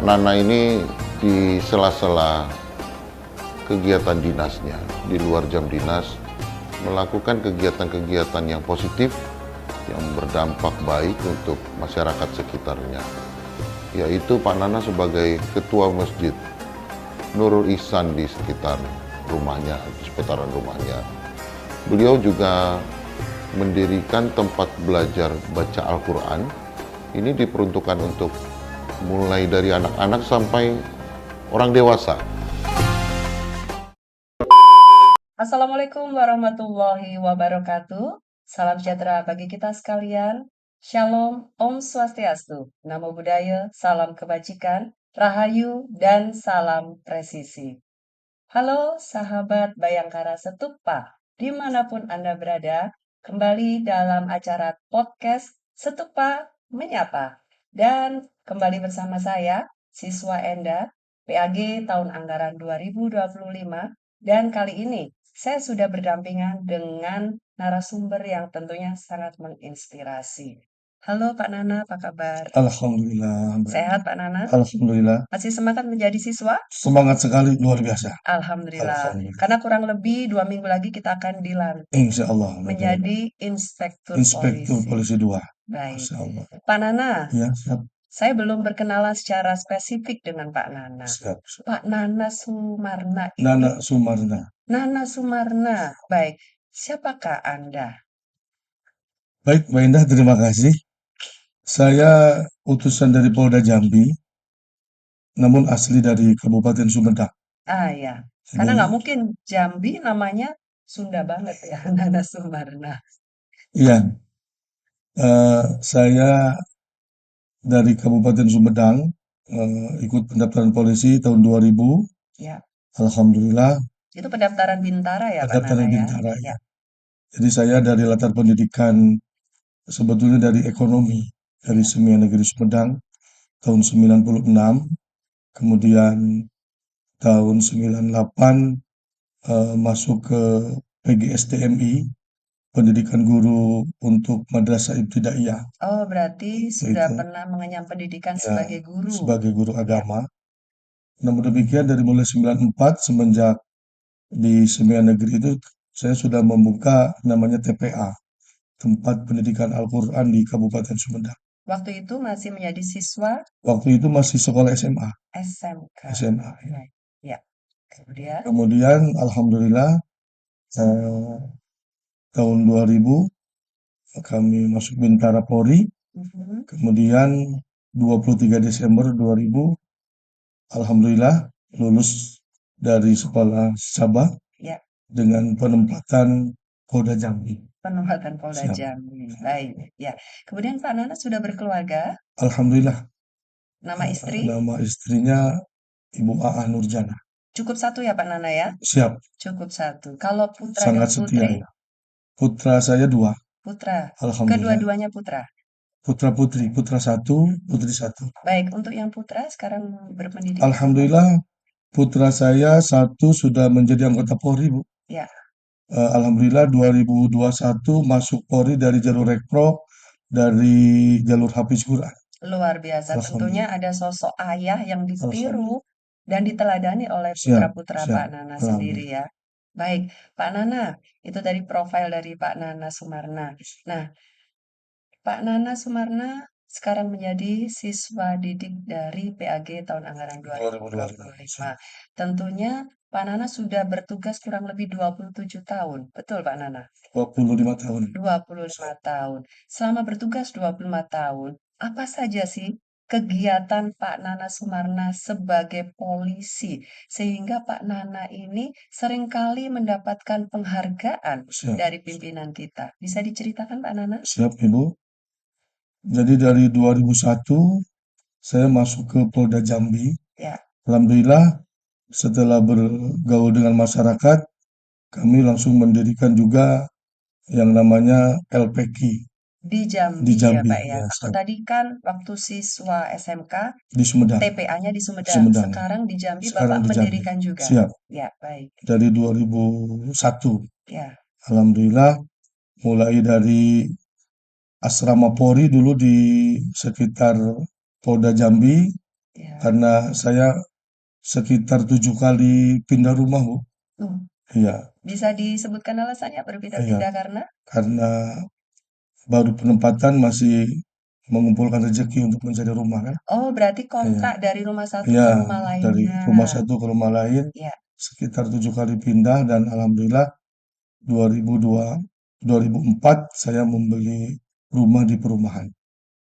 Nana ini di sela-sela kegiatan dinasnya, di luar jam dinas, melakukan kegiatan-kegiatan yang positif, yang berdampak baik untuk masyarakat sekitarnya. Yaitu Pak Nana sebagai ketua masjid Nurul Ihsan di sekitar rumahnya, di seputaran rumahnya. Beliau juga mendirikan tempat belajar baca Al-Quran. Ini diperuntukkan untuk mulai dari anak-anak sampai orang dewasa. Assalamualaikum warahmatullahi wabarakatuh. Salam sejahtera bagi kita sekalian. Shalom, Om Swastiastu, Namo Buddhaya, salam kebajikan, Rahayu, dan salam presisi. Halo sahabat Bayangkara Setupa, dimanapun Anda berada, kembali dalam acara podcast Setupa Menyapa. Dan kembali bersama saya, siswa Enda, PAG tahun anggaran 2025, dan kali ini saya sudah berdampingan dengan narasumber yang tentunya sangat menginspirasi. Halo Pak Nana, apa kabar? Alhamdulillah. Sehat Pak Nana? Alhamdulillah. Masih semangat menjadi siswa? Semangat sekali, luar biasa. Alhamdulillah. Alhamdulillah. Karena kurang lebih 2 minggu lagi kita akan dilantik Insya Allah. menjadi inspektur Inspektur polisi. Polisi 2. Baik. Masya Allah. Pak Nana, Ya, siap. saya belum berkenalan secara spesifik dengan Pak Nana. Siap. Pak Nana Sumarna ini. Nana Sumarna. Nana Sumarna. Baik. Siapakah Anda? Baik, Mbak Indah, terima kasih. Saya utusan dari Polda Jambi, namun asli dari Kabupaten Sumedang. Ah ya, karena nggak mungkin Jambi namanya Sunda banget ya, Nana Sumarna. Iya, saya dari Kabupaten Sumedang, ikut pendaftaran polisi tahun 2000. Ya, Alhamdulillah, itu pendaftaran Bintara ya Pak pendaftaran Nana ya? Bintara Ya. ya. Jadi saya dari latar pendidikan sebetulnya dari ekonomi, dari Semia Negeri Sumedang tahun 96, kemudian tahun 98 masuk ke PGSTMI, pendidikan guru untuk Madrasah Ibtidaiyah. Oh, berarti sudah Itu pernah mengenyam pendidikan ya, sebagai guru. sebagai guru Ya. agama. Namun demikian dari mulai 94 semenjak di Semia Negeri itu saya sudah membuka namanya TPA, tempat pendidikan Al-Quran di Kabupaten Sumedang. Waktu itu masih menjadi siswa Waktu itu masih sekolah SMA. SMK. SMA ya. Baik. Ya. Kemudian Kemudian alhamdulillah tahun 2000 kami masuk Bintara Polri. Kemudian 23 Desember 2000 alhamdulillah lulus dari sekolah Sabah ya, dengan penempatan Polda Jambi. penempatan Polda Siap. Jambi. Baik. Ya. Kemudian Pak Nana sudah berkeluarga? Alhamdulillah. Nama istri? Nama istrinya Ibu Aa Nurjana. Cukup satu ya Pak Nana ya? Siap. Cukup satu. Kalau putra Sangat dan putri? setia ya. Putra saya 2. Putra. Alhamdulillah. Kedua-duanya putra. Putra putri, putra 1, putri 1. Baik, untuk yang putra sekarang berpendidikan? Alhamdulillah putra saya 1 sudah menjadi anggota Polri, Bu. Ya. Alhamdulillah 2021 masuk Polri dari jalur Rekpro, dari jalur Hafiz Quran. Luar biasa. Tentunya ada sosok ayah yang ditiru dan diteladani oleh putra-putra Pak Nana sendiri ya. Baik, Pak Nana, itu dari profil dari Pak Nana Sumarna. Nah, Pak Nana Sumarna sekarang menjadi siswa didik dari PAG tahun anggaran 2025. Tentunya Pak Nana sudah bertugas kurang lebih 27 tahun. Betul Pak Nana? 25 tahun. 25 tahun. Selama bertugas 25 tahun, apa saja sih kegiatan Pak Nana Sumarna sebagai polisi sehingga Pak Nana ini seringkali mendapatkan penghargaan dari pimpinan kita. Bisa diceritakan Pak Nana? Siap Ibu. Jadi dari 2001 saya masuk ke Polda Jambi. Ya. Alhamdulillah setelah bergaul dengan masyarakat, kami langsung mendirikan juga yang namanya LPQ. Di Jambi, ya Pak ya. Aku tadi kan waktu siswa SMK di Sumedang. TPA-nya di Sumedang. Sekarang di Jambi Bapak mendirikan juga. Siap. Ya, baik. Dari 2001. Ya. Alhamdulillah mulai dari asrama Polri dulu di sekitar Polda Jambi, Ya. karena saya sekitar 7 kali pindah rumah, Bu. Uh, Iya, Bisa disebutkan alasannya iya, berpindah-pindah karena? karena baru penempatan masih mengumpulkan rezeki untuk mencari rumah kan. Oh, berarti Iya, kontrak dari rumah satu iya, ke rumah dari lainnya. rumah satu ke rumah lain Ya, sekitar 7 kali pindah dan alhamdulillah 2004 saya membeli rumah di perumahan.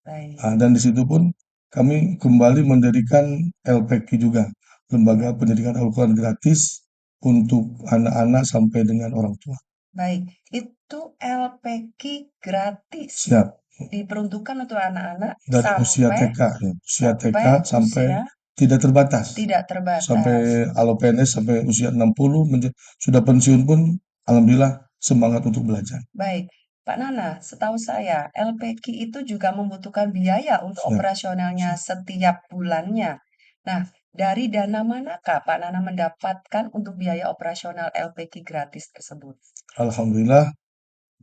baik. Ah, dan di situ pun kami kembali mendirikan LPQ juga, Lembaga Ya, Pendidikan Al-Quran Gratis untuk anak-anak sampai dengan orang tua. baik. Itu LPQ gratis. Siap. Diperuntukkan untuk anak-anak Dari usia sampai TK, ya. Usia TK sampai sampai usia tidak terbatas. tidak Sampai terbatas. alo PNS sampai usia 60 sudah pensiun pun alhamdulillah semangat untuk belajar. Baik, Pak Nana, setahu saya LPQ itu juga membutuhkan biaya untuk Siap. operasionalnya setiap bulannya. Nah, dari dana manakah Pak Nana mendapatkan untuk biaya operasional LPQ gratis tersebut? Alhamdulillah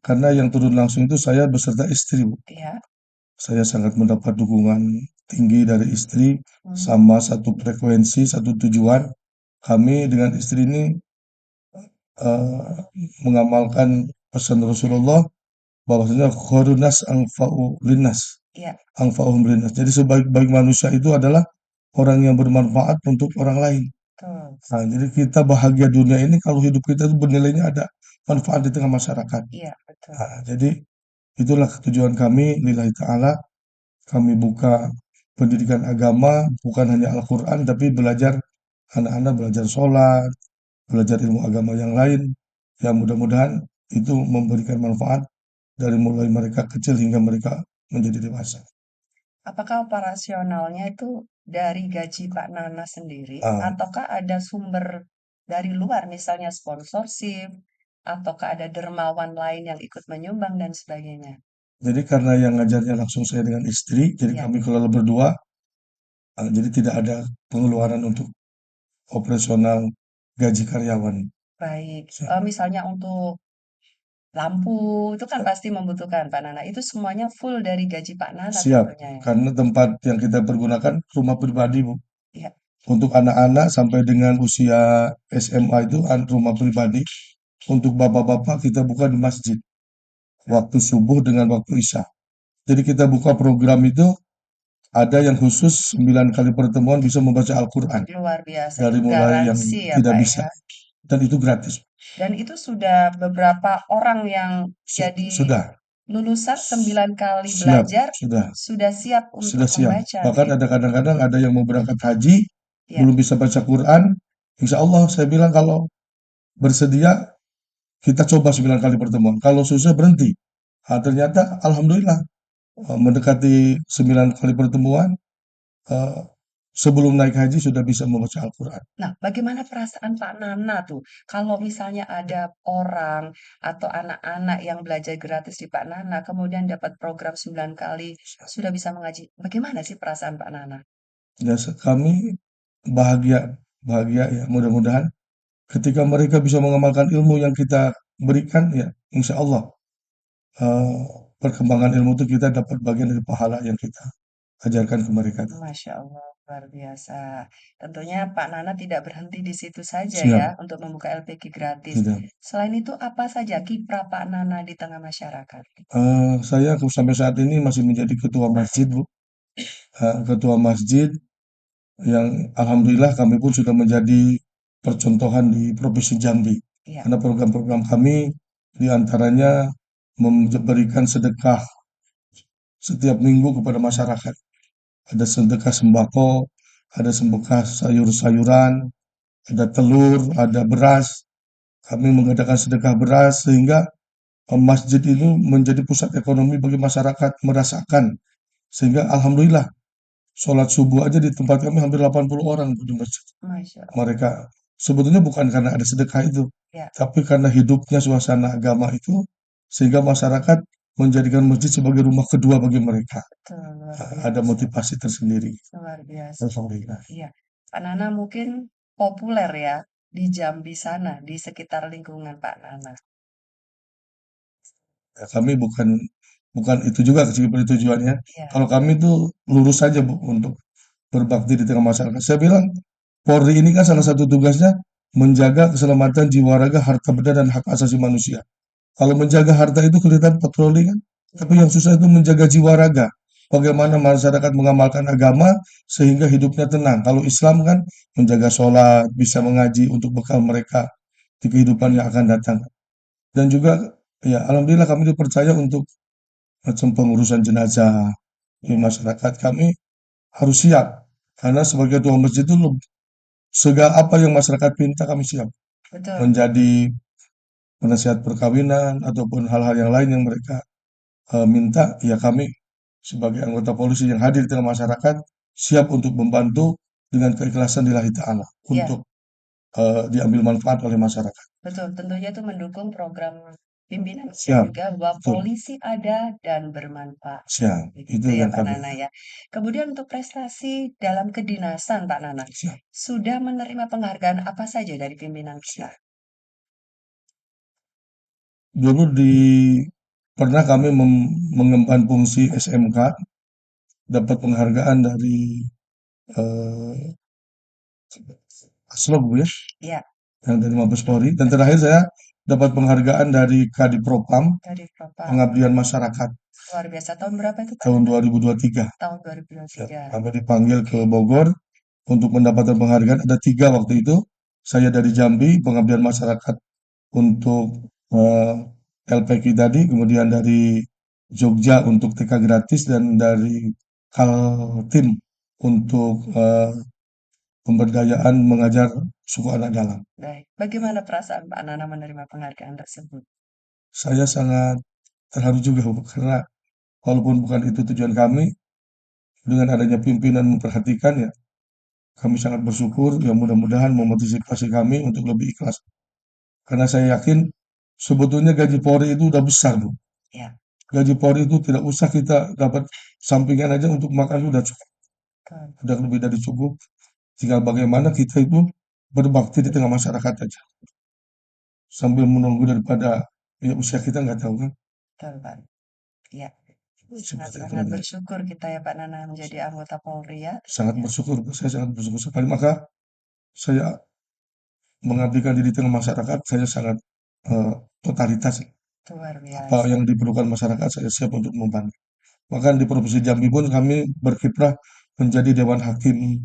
karena yang turun langsung itu saya beserta istri, Bu. Ya, Saya sangat mendapat dukungan tinggi dari istri hmm, sama satu frekuensi, satu tujuan. Kami dengan istri ini mengamalkan pesan Rasulullah bahwasanya khairun nas anfa'u linnas, ya, anfa'uhum linnas. Jadi sebaik-baik manusia itu adalah orang yang bermanfaat untuk orang lain. betul. Nah, jadi kita bahagia dunia ini kalau hidup kita itu bernilainya ada manfaat di tengah masyarakat. Iya, betul. Nah, jadi itulah tujuan kami lillahi ta'ala. Kami buka pendidikan agama bukan hanya Al-Quran tapi belajar anak-anak belajar sholat, belajar ilmu agama yang lain. Ya mudah-mudahan itu memberikan manfaat dari mulai mereka kecil hingga mereka menjadi dewasa. Apakah operasionalnya itu dari gaji Pak Nana sendiri, Ah, ataukah ada sumber dari luar, misalnya sponsorship, ataukah ada dermawan lain yang ikut menyumbang dan sebagainya? jadi karena yang ngajarnya langsung saya dengan istri, jadi Ya, kami kelola berdua, jadi tidak ada pengeluaran untuk operasional gaji karyawan. baik. Siap, Misalnya untuk lampu, itu kan pasti membutuhkan Pak Nana. Itu semuanya full dari gaji Pak Nana siap. tentunya ya. Karena tempat yang kita pergunakan rumah pribadi, Bu. Ya, Untuk anak-anak sampai dengan usia SMA itu rumah pribadi. Untuk bapak-bapak kita buka di masjid. Waktu subuh dengan waktu isya. Jadi kita buka program itu ada yang khusus 9 kali pertemuan bisa membaca Al-Quran. luar biasa. Dari Itu mulai yang garansi ya tidak Pak bisa. ya. Dan itu gratis. Dan itu sudah beberapa orang yang jadi Sudah. lulusan 9 kali Siap. belajar Sudah. sudah siap untuk Sudah siap. membaca Bahkan ada begitu. kadang-kadang ada yang mau berangkat haji, Ya, belum bisa baca Quran. Insya Allah saya bilang kalau bersedia kita coba 9 kali pertemuan. Kalau susah berhenti. Nah, ternyata alhamdulillah mendekati 9 kali pertemuan eh, sebelum naik haji sudah bisa membaca Al-Quran. nah bagaimana perasaan Pak Nana tuh kalau misalnya ada orang atau anak-anak yang belajar gratis di Pak Nana kemudian dapat program 9 kali sudah bisa mengaji. Bagaimana sih perasaan Pak Nana? Ya, kami bahagia, bahagia ya mudah-mudahan ketika mereka bisa mengamalkan ilmu yang kita berikan ya insya Allah eh, perkembangan ilmu itu kita dapat bagian dari pahala yang kita ajarkan ke mereka. Masya Allah, luar biasa. Tentunya Pak Nana tidak berhenti di situ saja ya Siap, untuk membuka LPG gratis. tidak. Selain itu apa saja kiprah Pak Nana di tengah masyarakat? Saya sampai saat ini masih menjadi ketua masjid, Bu. Ketua masjid yang alhamdulillah kami pun sudah menjadi percontohan di Provinsi Jambi. Iya, Karena program-program kami diantaranya memberikan sedekah setiap minggu kepada masyarakat. Ada sedekah sembako, ada sedekah sayur-sayuran, ada telur, ada beras. Kami mengadakan sedekah beras sehingga masjid itu menjadi pusat ekonomi bagi masyarakat merasakan. Sehingga alhamdulillah sholat subuh aja di tempat kami hampir 80 orang di masjid. Masya Allah. Mereka sebetulnya bukan karena ada sedekah itu, Ya, tapi karena hidupnya suasana agama itu sehingga masyarakat menjadikan masjid sebagai rumah kedua bagi mereka. betul, luar Ada biasa. motivasi tersendiri. Luar biasa. Alhamdulillah. Iya, Pak Nana mungkin populer ya di Jambi sana, di sekitar lingkungan Pak Nana. Ya, kami bukan bukan itu juga tujuannya. Iya, Kalau kami itu lurus saja Bu untuk berbakti di tengah masyarakat. Saya bilang, Polri ini kan salah satu tugasnya menjaga keselamatan jiwa raga, harta benda, dan hak asasi manusia. Kalau menjaga harta itu kelihatan patroli kan, tapi yang susah itu menjaga jiwa raga. Bagaimana masyarakat mengamalkan agama sehingga hidupnya tenang. Kalau Islam kan menjaga sholat, bisa mengaji untuk bekal mereka di kehidupan yang akan datang. Dan juga ya alhamdulillah kami dipercaya untuk macam pengurusan jenazah di masyarakat. Kami harus siap karena sebagai ketua masjid itu segala apa yang masyarakat minta kami siap. Betul. Menjadi penasihat perkawinan ataupun hal-hal yang lain yang mereka minta, ya kami sebagai anggota polisi yang hadir di tengah masyarakat siap untuk membantu dengan keikhlasan lillahi ta'ala Ya, untuk diambil manfaat oleh masyarakat. betul. Tentunya itu mendukung program pimpinan kita Siap, juga bahwa betul, polisi ada dan bermanfaat. siap. Begitu Itu ya yang Pak kami Nana ya. Kemudian untuk prestasi dalam kedinasan Pak Nana, siap, sudah menerima penghargaan apa saja dari pimpinan kita? siap. Dulu pernah kami mengemban fungsi SMK, dapat penghargaan dari eh, Aslog Bu ya, Ya, yang dari Mabes Polri. Dan terakhir saya dapat penghargaan dari Kadipropam, dari Propam. Pengabdian Masyarakat Luar biasa. Tahun berapa itu Pak tahun Nana? 2023. Tahun Ya, 2023. kami dipanggil ke Bogor untuk mendapatkan penghargaan. Ada 3 waktu itu. Saya dari Jambi, Pengabdian Masyarakat untuk eh, LPQ tadi, kemudian dari Jogja untuk TK gratis, dan dari Kaltim untuk pemberdayaan mengajar suku anak dalam. Baik. Bagaimana perasaan Pak Nana menerima penghargaan tersebut? Saya sangat terharu juga Bu, karena walaupun bukan itu tujuan kami, dengan adanya pimpinan memperhatikan ya, kami sangat bersyukur, ya mudah-mudahan memotivasi kami untuk lebih ikhlas. Karena saya yakin sebetulnya gaji Polri itu udah besar, Bu. Ya, Gaji Polri itu tidak usah kita dapat sampingan aja untuk makan udah cukup, betul. udah lebih dari cukup. Tinggal bagaimana kita itu berbakti di tengah masyarakat aja, sambil menunggu daripada ya usia kita nggak tahu kan. Betul, Pak. Ya, Seperti itu sangat-sangat aja. bersyukur kita ya Pak Nana menjadi anggota Polri ya. Sangat Ya, bersyukur, saya sangat bersyukur sekali. Maka saya mengabdikan diri di tengah masyarakat, saya sangat totalitas. luar Apa biasa. yang diperlukan masyarakat, saya siap untuk membantu. Bahkan di Provinsi Jambi pun kami berkiprah menjadi Dewan Hakim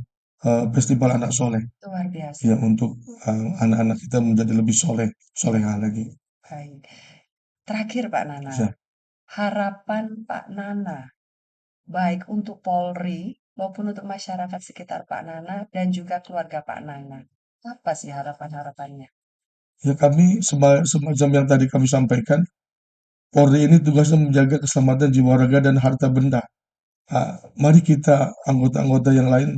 Festival Anak Soleh. Luar biasa. Ya, untuk anak-anak kita menjadi lebih soleha lagi. Baik. Terakhir Pak Nana, Ya, harapan Pak Nana baik untuk Polri maupun untuk masyarakat sekitar Pak Nana dan juga keluarga Pak Nana. Apa sih harapan-harapannya? ya kami semacam yang tadi kami sampaikan, Polri ini tugasnya menjaga keselamatan jiwa raga dan harta benda. Mari kita anggota-anggota yang lain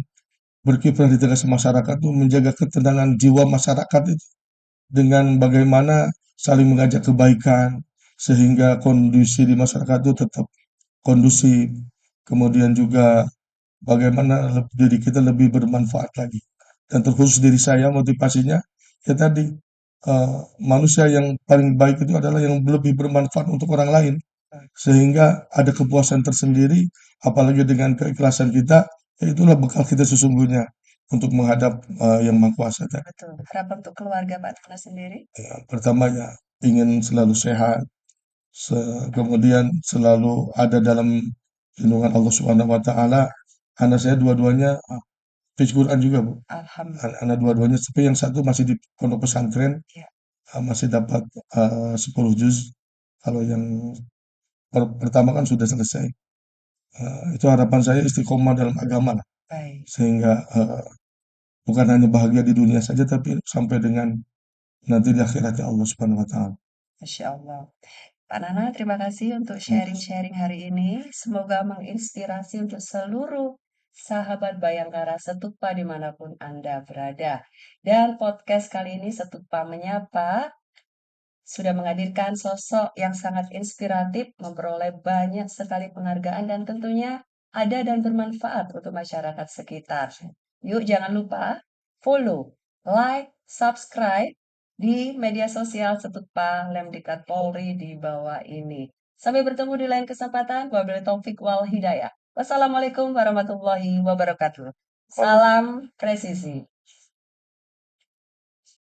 berkiprah di tengah masyarakat itu menjaga ketenangan jiwa masyarakat itu dengan bagaimana saling mengajak kebaikan sehingga kondisi di masyarakat itu tetap kondusif. Kemudian juga bagaimana diri kita lebih bermanfaat lagi. Dan terkhusus diri saya motivasinya ya tadi, manusia yang paling baik itu adalah yang lebih bermanfaat untuk orang lain. Sehingga ada kepuasan tersendiri, apalagi dengan keikhlasan kita, ya itulah bekal kita sesungguhnya untuk menghadap Yang Maha Kuasa tadi. Betul. Harapan untuk keluarga Pak Nana sendiri? Ya, pertama ya ingin selalu sehat, kemudian selalu ada dalam lindungan Allah Subhanahu wa taala. Anak saya dua-duanya hafiz Quran juga, Bu. Alhamdulillah. Anak dua-duanya, tapi yang satu masih di pondok pesantren, Ya, masih dapat 10 juz. Kalau yang pertama kan sudah selesai. Itu harapan saya istiqomah dalam agama lah, baik. sehingga bukan hanya bahagia di dunia saja, tapi sampai dengan nanti di akhiratnya Allah Subhanahu wa taala. Masya Allah. Pak Nana, terima kasih untuk sharing-sharing hari ini. Semoga menginspirasi untuk seluruh sahabat Bayangkara Setupa dimanapun Anda berada. Dan podcast kali ini Setupa Menyapa sudah menghadirkan sosok yang sangat inspiratif, memperoleh banyak sekali penghargaan dan tentunya ada dan bermanfaat untuk masyarakat sekitar. Yuk jangan lupa follow, like, subscribe di media sosial Setupa Lemdikat Polri di bawah ini. Sampai bertemu di lain kesempatan. Wabillahi taufik wal hidayah. Wassalamualaikum warahmatullahi wabarakatuh. Salam presisi.